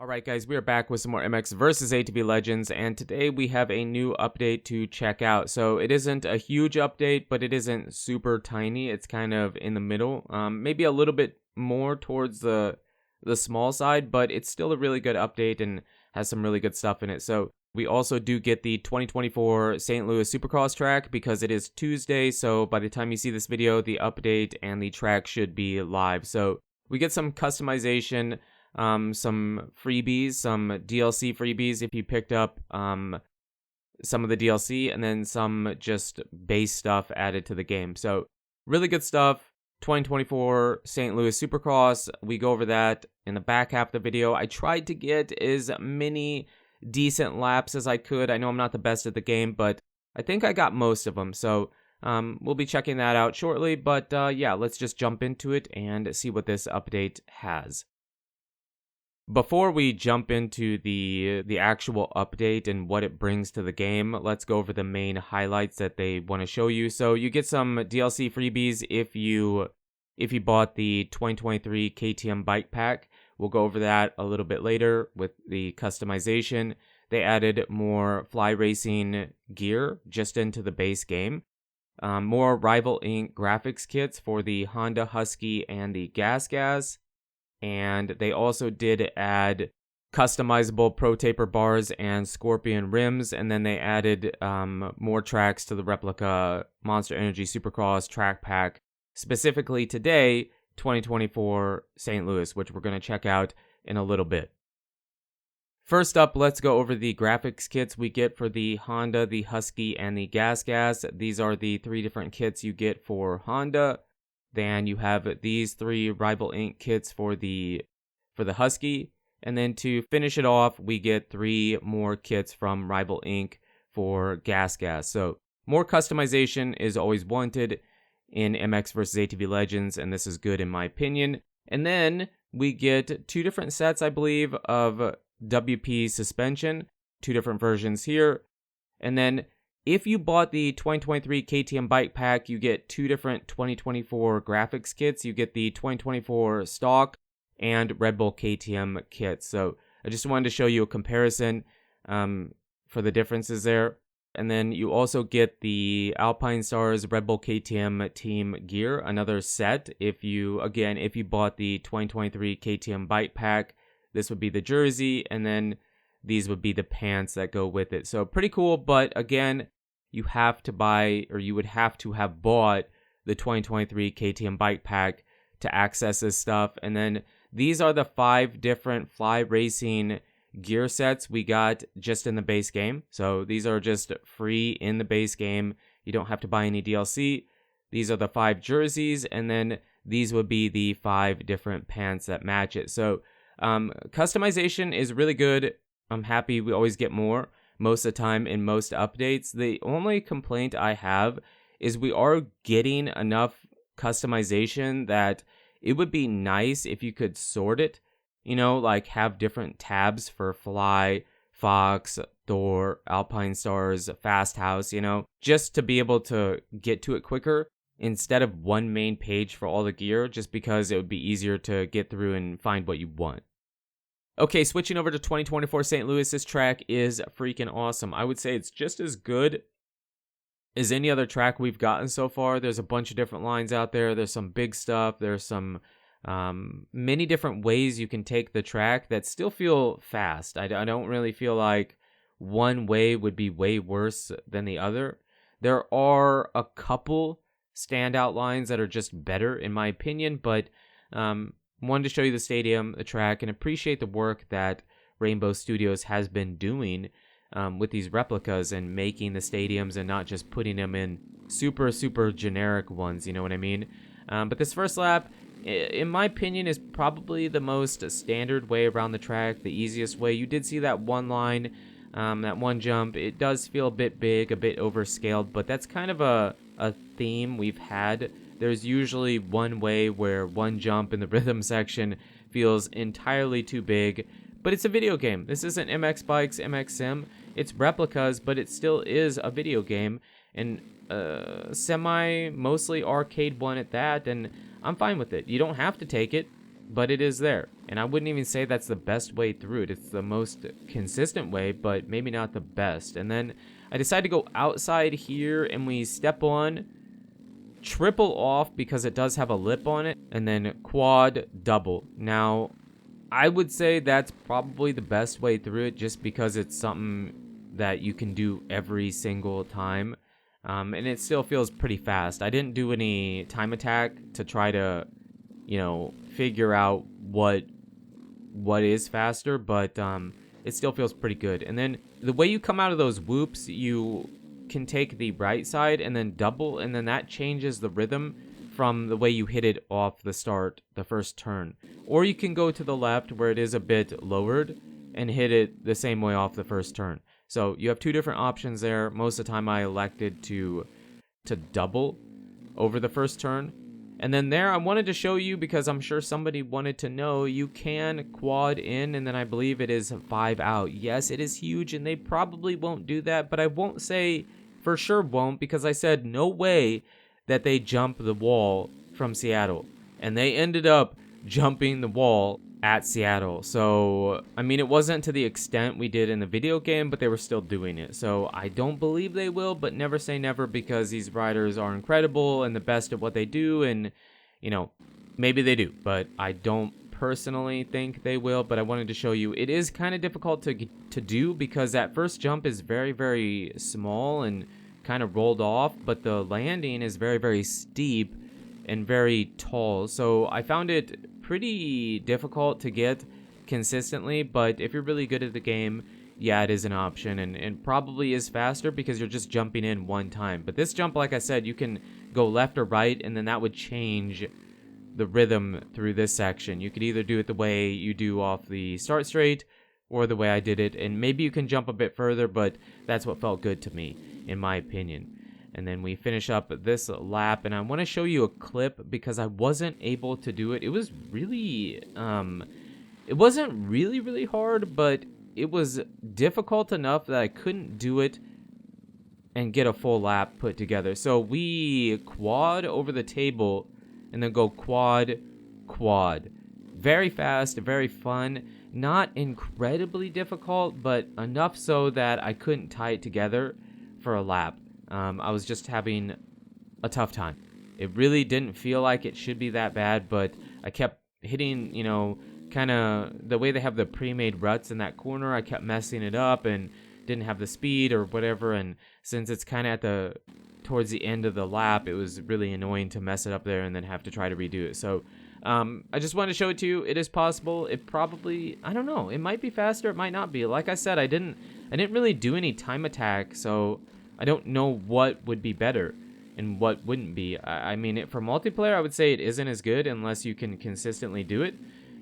Alright guys, we are back with some more MX versus ATV Legends, and today we have a new update to check out. So it isn't a huge update, but it isn't super tiny. It's kind of in the middle, maybe a little bit more towards the small side, but it's still a really good update and has some really good stuff in it. So we also do get the 2024 St. Louis Supercross track because it is Tuesday, so by the time you see this video, the update and the track should be live. So we get some customization, some freebies, some DLC freebies if you picked up some of the DLC, and then some just base stuff added to the game. So really good stuff. 2024 St. Louis Supercross, we go over that in the back half of the video. I tried to get as many decent laps as I could. I know I'm not the best at the game, but I think I got most of them. So we'll be checking that out shortly, but yeah, let's just jump into it and see what this update has. Before we jump into the actual update and what it brings to the game, let's go over the main highlights that they want to show you. So you get some DLC freebies if you bought the 2023 KTM bike pack. We'll go over that a little bit later with the customization. They added more fly racing gear just into the base game. More Rival Inc. graphics kits for the Honda Husky and the Gas. And they also did add customizable Pro Taper bars and Scorpion rims. And then they added more tracks to the replica Monster Energy Supercross track pack. Specifically today, 2024 St. Louis, which we're going to check out in a little bit. First up, let's go over the graphics kits we get for the Honda, the Husky, and the Gas. These are the three different kits you get for Honda. Then you have these three Rival Inc. kits for the Husky. And then to finish it off, we get three more kits from Rival Inc. for Gas. So more customization is always wanted in MX vs. ATV Legends, and this is good in my opinion. And then we get two different sets, I believe, of WP suspension, two different versions here. And then if you bought the 2023 KTM bike pack, you get two different 2024 graphics kits. You get the 2024 stock and Red Bull KTM kits. So I just wanted to show you a comparison for the differences there. And then you also get the Alpine Stars Red Bull KTM team gear, another set. If you bought the 2023 KTM bike pack, this would be the jersey, and then these would be the pants that go with it. So pretty cool, but again, you have to buy, or you would have to have bought the 2023 KTM bike pack to access this stuff. And then these are the 5 different fly racing gear sets we got just in the base game. So these are just free in the base game. You don't have to buy any DLC. These are the 5 jerseys, and then these would be the 5 different pants that match it. So customization is really good. I'm happy we always get more most of the time in most updates. The only complaint I have is we are getting enough customization that it would be nice if you could sort it, like have different tabs for Fly, Fox, Thor, Alpine Stars, Fast House, just to be able to get to it quicker instead of one main page for all the gear, just because it would be easier to get through and find what you want. Okay, switching over to 2024 St. Louis, this track is freaking awesome. I would say it's just as good as any other track we've gotten so far. There's a bunch of different lines out there. There's some big stuff. There's some many different ways you can take the track that still feel fast. I don't really feel like one way would be way worse than the other. There are a couple standout lines that are just better, in my opinion, but wanted to show you the stadium, the track, and appreciate the work that Rainbow Studios has been doing with these replicas and making the stadiums and not just putting them in super generic ones, you know what I mean? But this first lap, in my opinion, is probably the most standard way around the track, the easiest way. You did see that one line, that one jump. It does feel a bit big, a bit overscaled, but that's kind of a theme we've had. There's usually one way where one jump in the rhythm section feels entirely too big, but it's a video game. This isn't MX Bikes, MX Sim. It's replicas, but it still is a video game, and mostly arcade one at that, and I'm fine with it. You don't have to take it. but it is there. And I wouldn't even say that's the best way through it. It's the most consistent way, but maybe not the best. And then I decided to go outside here, and we step on triple off because it does have a lip on it, and then quad double. Now, I would say that's probably the best way through it, just because it's something that you can do every single time. And it still feels pretty fast. I didn't do any time attack to try to, figure out what is faster, but it still feels pretty good. And then the way you come out of those whoops, you can take the right side and then double, and then that changes the rhythm from the way you hit it off the start, the first turn. Or you can go to the left where it is a bit lowered and hit it the same way off the first turn. So you have two different options there. Most of the time I elected to double over the first turn. And then there I wanted to show you, because I'm sure somebody wanted to know, you can quad in, and then I believe it is 5 out. Yes, it is huge, and they probably won't do that, but I won't say for sure won't, because I said no way that they jump the wall from Seattle. And they ended up jumping the wall at Seattle. So, I mean, it wasn't to the extent we did in the video game, but they were still doing it. So I don't believe they will, but never say never, because these riders are incredible and the best at what they do. And, maybe they do, but I don't personally think they will. But I wanted to show you, it is kind of difficult to do, because that first jump is very, very small and kind of rolled off, but the landing is very, very steep and very tall. So I found it pretty difficult to get consistently, but if you're really good at the game, yeah, it is an option, and probably is faster because you're just jumping in one time. But this jump, like I said, you can go left or right, and then that would change the rhythm through this section. You could either do it the way you do off the start straight, or the way I did it, and maybe you can jump a bit further, but that's what felt good to me, in my opinion. And then we finish up this lap, and I want to show you a clip because I wasn't able to do it. It was really, it wasn't really, really hard, but it was difficult enough that I couldn't do it and get a full lap put together. So we quad over the table and then go quad, quad. Very fast, very fun. Not incredibly difficult, but enough so that I couldn't tie it together for a lap. I was just having a tough time. It really didn't feel like it should be that bad, but I kept hitting, kind of the way they have the pre-made ruts in that corner. I kept messing it up and didn't have the speed or whatever, and since it's kind of towards the end of the lap, it was really annoying to mess it up there and then have to try to redo it. So I just wanted to show it to you. It is possible. It probably, I don't know, it might be faster, it might not be. Like I said, I didn't really do any time attack, so I don't know what would be better and what wouldn't be. I mean, for multiplayer, I would say it isn't as good unless you can consistently do it.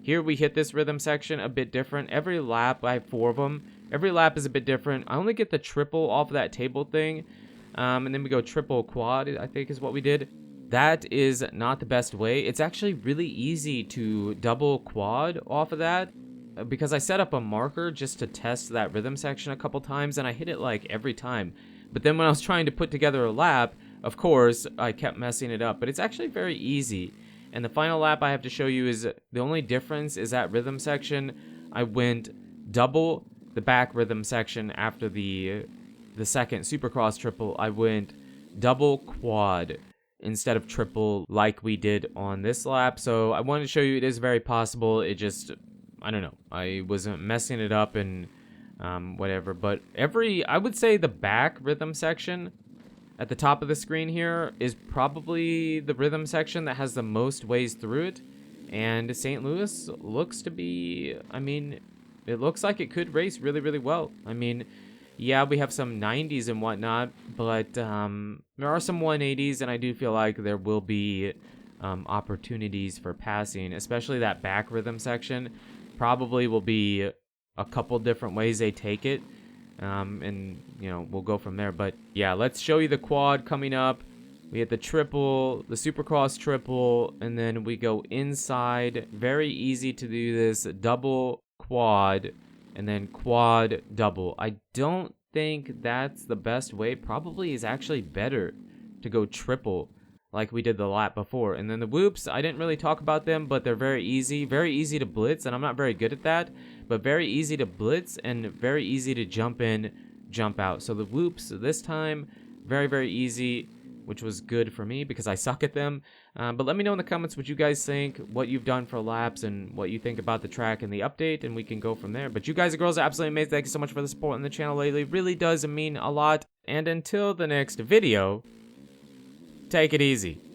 Here we hit this rhythm section a bit different. Every lap, I have 4 of them. Every lap is a bit different. I only get the triple off of that table thing. And then we go triple quad, I think is what we did. That is not the best way. It's actually really easy to double quad off of that, because I set up a marker just to test that rhythm section a couple times, and I hit it like every time. But then when I was trying to put together a lap, of course, I kept messing it up. But it's actually very easy. And the final lap I have to show you is, the only difference is that rhythm section, I went double the back rhythm section after the second Supercross triple. I went double quad instead of triple like we did on this lap. So I wanted to show you it is very possible. It just, I don't know, I wasn't messing it up and whatever. But I would say the back rhythm section at the top of the screen here is probably the rhythm section that has the most ways through it. And St. Louis looks to be, I mean, it looks like it could race really, really well. I mean, yeah, we have some 90s and whatnot, but there are some 180s, and I do feel like there will be opportunities for passing, especially that back rhythm section. Probably will be a couple different ways they take it, and, we'll go from there. But, yeah, let's show you the quad coming up. We hit the triple, the Supercross triple, and then we go inside. Very easy to do this. Double quad, and then quad double. I don't think that's the best way. Probably is actually better to go triple like we did the lap before. And then the whoops, I didn't really talk about them, but they're very easy to blitz, and I'm not very good at that, but very easy to blitz and very easy to jump in, jump out. So the whoops this time, very easy, which was good for me because I suck at them. But let me know in the comments what you guys think, what you've done for laps, and what you think about the track and the update, and we can go from there. But you guys and girls are absolutely amazing. Thank you so much for the support on the channel lately. It really does mean a lot. And until the next video, take it easy.